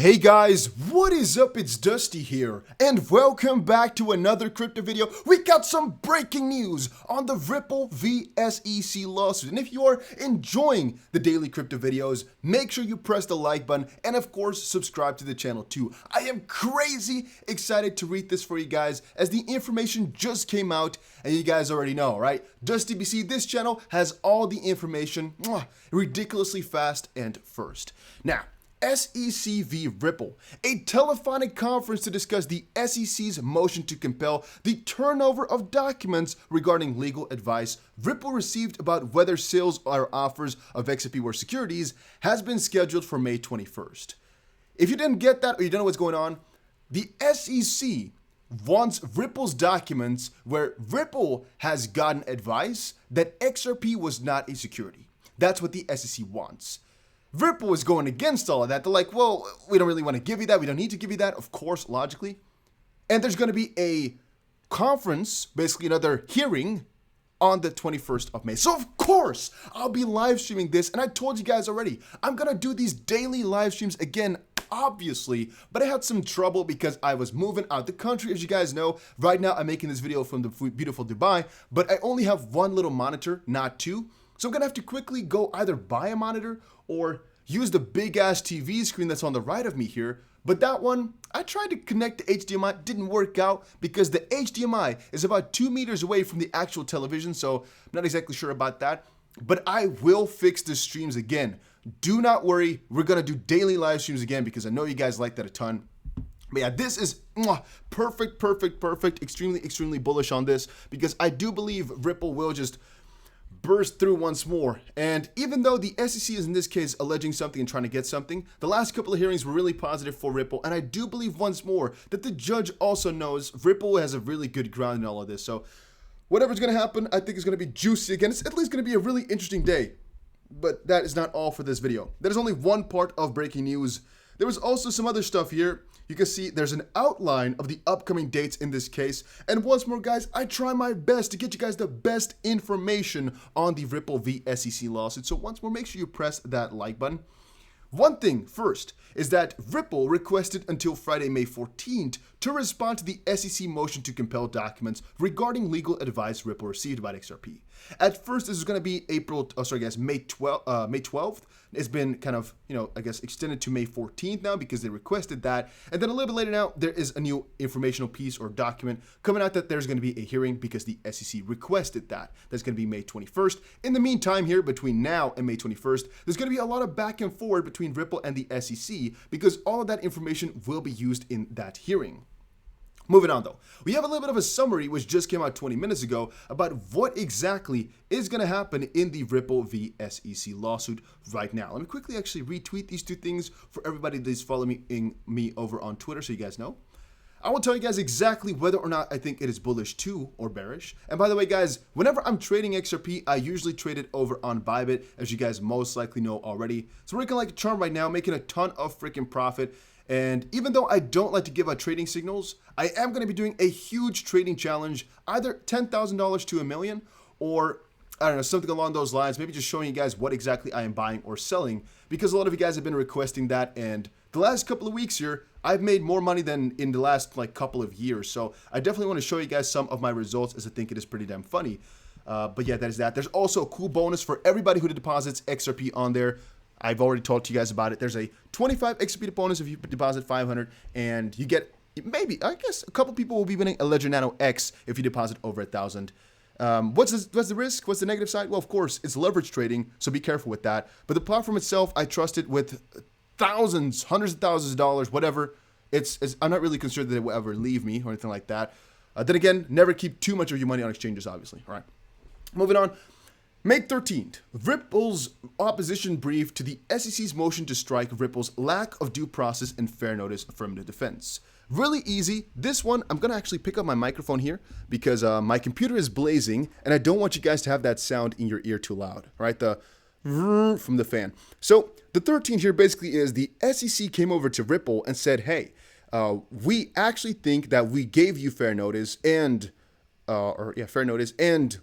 Hey guys, what is up? It's Dusty here, and welcome back to another crypto video. We got some breaking news on the Ripple v SEC lawsuit, and if you are enjoying the daily crypto videos, make sure you press the like button, and of course, subscribe to the channel too. I am crazy excited to read this for you guys, as the information just came out, and you guys already know, right? Dusty BC, this channel has all the information ridiculously fast and first. Now, SEC v. Ripple, a telephonic conference to discuss the SEC's motion to compel the turnover of documents regarding legal advice Ripple received about whether sales or offers of XRP were securities has been scheduled for May 21st. If you didn't get that or you don't know what's going on, the SEC wants Ripple's documents where Ripple has gotten advice that XRP was not a security. That's what the SEC wants. Ripple is going against all of that. They're like, well, we don't really want to give you that. We don't need to give you that, of course, logically. And there's going to be a conference, basically another hearing, on the 21st of May. So, of course, I'll be live streaming this. And I told you guys already, I'm going to do these daily live streams again, obviously. But I had some trouble because I was moving out the country, as you guys know. Right now, I'm making this video from the beautiful Dubai. But I only have one little monitor, not two. So I'm going to have to quickly go either buy a monitor or use the big ass TV screen that's on the right of me here. But that one, I tried to connect to HDMI, didn't work out because the HDMI is about 2 meters away from the actual television. So I'm not exactly sure about that, but I will fix the streams again. Do not worry. We're going to do daily live streams again because I know you guys like that a ton. But yeah, this is perfect. Extremely bullish on this because I do believe Ripple will just burst through once more. And even though the SEC is in this case alleging something and trying to get something, the last couple of hearings were really positive for Ripple, and I do believe once more that the judge also knows Ripple has a really good ground in all of this. So whatever's going to happen, I think is going to be juicy again. It's at least going to be a really interesting day. But that is not all for this video. That is only one part of breaking news. There was also some other stuff here. You can see there's an outline of the upcoming dates in this case. And once more, guys, I try my best to get you guys the best information on the Ripple v SEC lawsuit. So once more, make sure you press that like button. One thing first is that Ripple requested until Friday, May 14th to respond to the SEC motion to compel documents regarding legal advice Ripple received about XRP. At first, this is going to be May 12th. It's been kind of, extended to May 14th now because they requested that. And then a little bit later now, there is a new informational piece or document coming out that there's going to be a hearing because the SEC requested that. That's going to be May 21st. In the meantime here, between now and May 21st, there's going to be a lot of back and forward between Ripple and the SEC because all of that information will be used in that hearing. Moving on though, we have a little bit of a summary which just came out 20 minutes ago about what exactly is going to happen in the Ripple v SEC lawsuit right now. Let me quickly actually retweet these two things for everybody that's following me over on Twitter so you guys know. I will tell you guys exactly whether or not I think it is bullish too or bearish. And by the way, guys, whenever I'm trading XRP, I usually trade it over on Bybit, as you guys most likely know already. So we're working like a charm right now, making a ton of freaking profit. And even though I don't like to give out trading signals, I am going to be doing a huge trading challenge, either $10,000 to $1 million, or I don't know, something along those lines. Maybe just showing you guys what exactly I am buying or selling, because a lot of you guys have been requesting that. And the last couple of weeks here, I've made more money than in the last couple of years. So I definitely want to show you guys some of my results, as I think it is pretty damn funny. But yeah, that is that. There's also a cool bonus for everybody who deposits XRP on there. I've already talked to you guys about it. There's a 25 XRP bonus if you deposit 500, and you get maybe, I guess, a couple people will be winning a Ledger Nano X if you deposit over 1,000. What's the risk? What's the negative side? Well, of course, it's leverage trading, so be careful with that. But the platform itself, I trust it with thousands, hundreds of thousands of dollars, whatever. I'm not really concerned that it will ever leave me or anything like that. Then again, never keep too much of your money on exchanges, obviously. All right, moving on. May 13th, Ripple's opposition brief to the SEC's motion to strike Ripple's lack of due process and fair notice affirmative defense. Really easy. This one, I'm going to actually pick up my microphone here because my computer is blazing and I don't want you guys to have that sound in your ear too loud. All right, the from the fan. So the 13th here basically is the SEC came over to Ripple and said, hey, we actually think that we gave you fair notice and fair notice and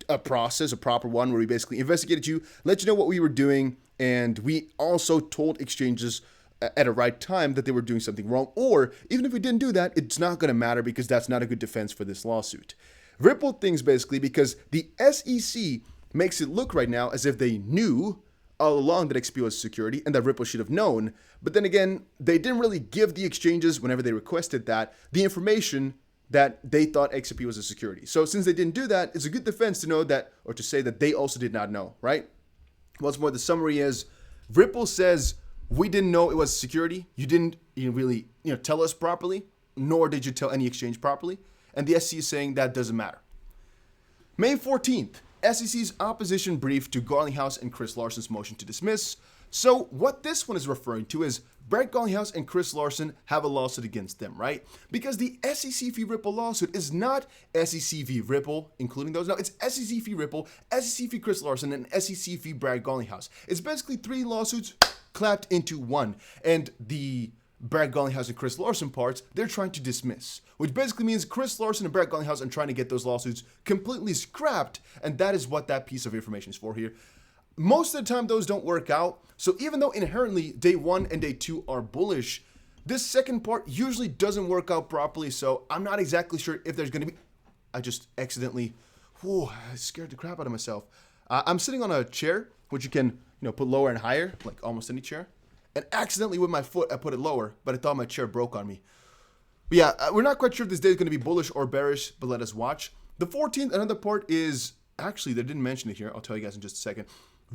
a process, a proper one, where we basically investigated you, let you know what we were doing, and we also told exchanges at a right time that they were doing something wrong, or even if we didn't do that, it's not going to matter because that's not a good defense for this lawsuit. Ripple thinks basically because the SEC makes it look right now as if they knew all along that XP was security and that Ripple should have known, but then again, they didn't really give the exchanges whenever they requested that the information that they thought XP was a security. So since they didn't do that, it's a good defense to know that, or to say that they also did not know, right? Once more, the summary is Ripple says, we didn't know it was security. You didn't really tell us properly, nor did you tell any exchange properly. And the SEC is saying that doesn't matter. May 14th, SEC's opposition brief to Garlinghouse and Chris Larson's motion to dismiss. So what this one is referring to is Brett Garlinghouse and Chris Larson have a lawsuit against them, right? Because the SEC v. Ripple lawsuit is not SEC v. Ripple, including those. No, it's SEC v. Ripple, SEC v. Chris Larson, and SEC v. Brett Garlinghouse. It's basically 3 lawsuits clapped into one. And the Brett Garlinghouse and Chris Larson parts, they're trying to dismiss, which basically means Chris Larson and Brett Garlinghouse are trying to get those lawsuits completely scrapped, and that is what that piece of information is for here. Most of the time, those don't work out, so even though inherently day 1 and day 2 are bullish, this second part usually doesn't work out properly, so I'm not exactly sure if there's going to be... I just accidentally... Whoa, I scared the crap out of myself. I'm sitting on a chair, which you can put lower and higher, like almost any chair. And accidentally with my foot, I put it lower, but I thought my chair broke on me. But yeah, we're not quite sure if this day is going to be bullish or bearish, but let us watch. The 14th, another part is, actually, they didn't mention it here. I'll tell you guys in just a second.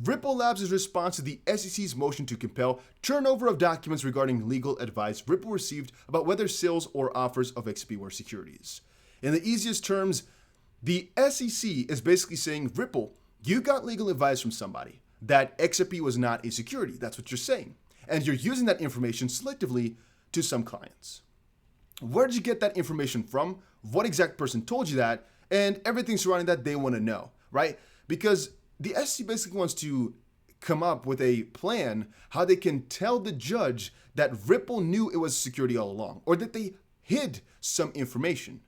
Ripple Labs' response to the SEC's motion to compel turnover of documents regarding legal advice Ripple received about whether sales or offers of XP were securities. In the easiest terms, the SEC is basically saying, Ripple, you got legal advice from somebody that XP was not a security. That's what you're saying. And you're using that information selectively to some clients. Where did you get that information from? What exact person told you that? And everything surrounding that they want to know, right? Because the SEC basically wants to come up with a plan how they can tell the judge that Ripple knew it was security all along, or that they hid some information,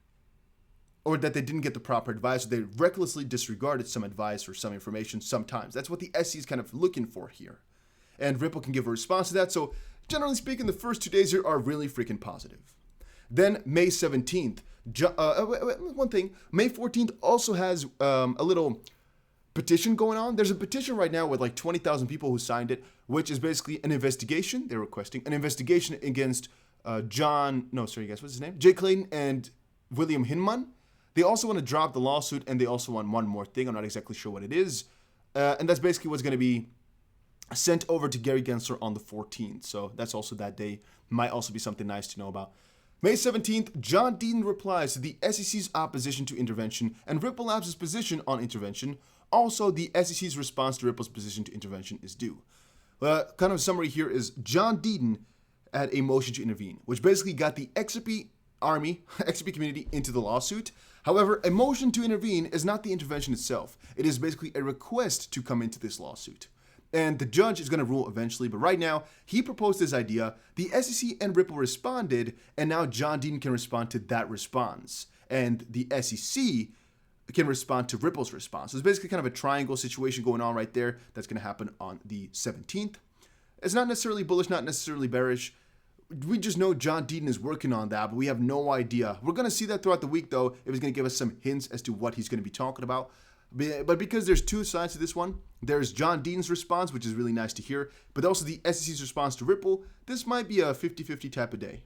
or that they didn't get the proper advice, or they recklessly disregarded some advice or some information sometimes. That's what the SEC is kind of looking for here. And Ripple can give a response to that. So generally speaking, the first 2 days here are really freaking positive. Then May 17th, one thing, May 14th also has a little petition going on. There's a petition right now with like 20,000 people who signed it, which is basically an investigation. They're requesting an investigation against what's his name? Jay Clayton and William Hinman. They also want to drop the lawsuit, and they also want one more thing. I'm not exactly sure what it is. And that's basically what's going to be sent over to Gary Gensler on the 14th. So that's also that day. Might also be something nice to know about. May 17th, John Deaton replies to the SEC's opposition to intervention and Ripple Labs' position on intervention. Also, the SEC's response to Ripple's position to intervention is due. Kind of a summary here is John Deaton had a motion to intervene, which basically got the XP army, XP community into the lawsuit. However, a motion to intervene is not the intervention itself. It is basically a request to come into this lawsuit. And the judge is going to rule eventually, but right now, he proposed this idea, the SEC and Ripple responded, and now John Deaton can respond to that response. And the SEC can respond to Ripple's response. So it's basically kind of a triangle situation going on right there that's going to happen on the 17th. It's not necessarily bullish, not necessarily bearish. We just know John Deaton is working on that, but we have no idea. We're going to see that throughout the week, though, if he's going to give us some hints as to what he's going to be talking about. But because there's 2 sides to this one, there's John Deaton's response, which is really nice to hear, but also the SEC's response to Ripple. This might be a 50-50 type of day.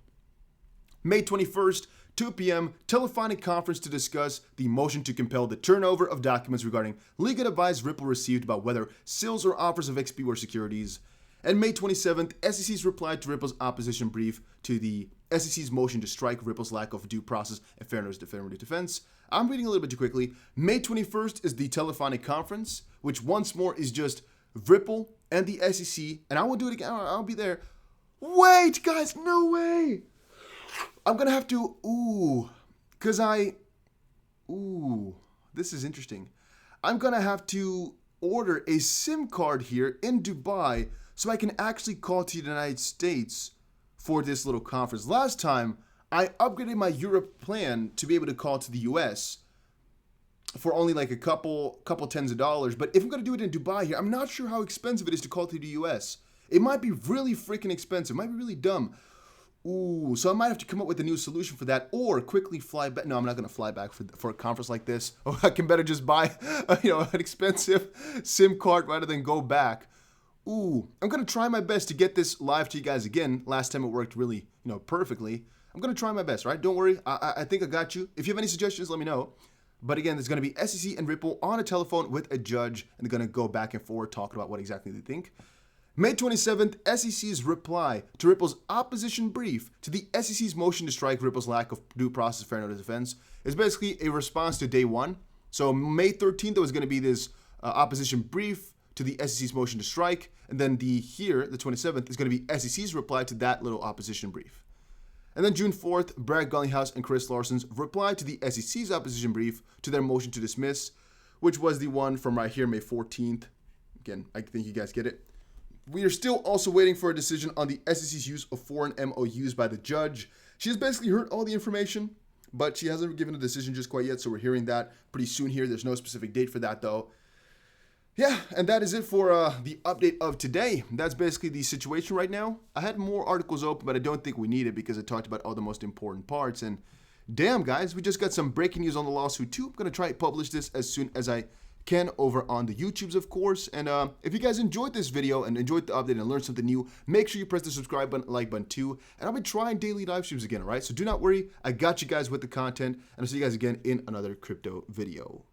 May 21st, 2 p.m., telephonic conference to discuss the motion to compel the turnover of documents regarding legal advice Ripple received about whether sales or offers of XP were securities. And May 27th, SEC's reply to Ripple's opposition brief to the SEC's motion to strike Ripple's lack of due process and fairness affirmative defense. I'm reading a little bit too quickly. May 21st is the telephonic conference, which once more is just Ripple and the SEC. And I will do it again. I'll be there. Wait, guys, no way. I'm going to have to, this is interesting. I'm going to have to order a SIM card here in Dubai so I can actually call to the United States for this little conference. Last time, I upgraded my Europe plan to be able to call to the US for only like a couple tens of dollars. But if I'm going to do it in Dubai here, I'm not sure how expensive it is to call to the US. it might be really freaking expensive. It might be really dumb. Ooh, so I might have to come up with a new solution for that, or quickly fly back. No, I'm not going to fly back for a conference like this. Oh, I can better just buy, an expensive SIM card rather than go back. Ooh, I'm going to try my best to get this live to you guys again. Last time it worked really, perfectly. I'm going to try my best, right? Don't worry. I think I got you. If you have any suggestions, let me know. But again, there's going to be SEC and Ripple on a telephone with a judge, and they're going to go back and forth talking about what exactly they think. May 27th, SEC's reply to Ripple's opposition brief to the SEC's motion to strike Ripple's lack of due process fair notice defense is basically a response to day one. So May 13th, there was going to be this opposition brief to the SEC's motion to strike, and then the 27th, is going to be SEC's reply to that little opposition brief. And then June 4th, Brad Garlinghouse and Chris Larson's reply to the SEC's opposition brief to their motion to dismiss, which was the one from right here, May 14th. Again, I think you guys get it. We are still also waiting for a decision on the SEC's use of foreign MOUs by the judge. She has basically heard all the information, but she hasn't given a decision just quite yet, so we're hearing that pretty soon here. There's no specific date for that, though. Yeah, and that is it for the update of today. That's basically the situation right now. I had more articles open, but I don't think we need it because I talked about all the most important parts. And damn, guys, we just got some breaking news on the lawsuit, too. I'm going to try to publish this as soon as I can over on the YouTubes, of course. And if you guys enjoyed this video and enjoyed the update and learned something new, make sure you press the subscribe button, like button too. And I'll be trying daily live streams again, all right? So do not worry. I got you guys with the content, and I'll see you guys again in another crypto video.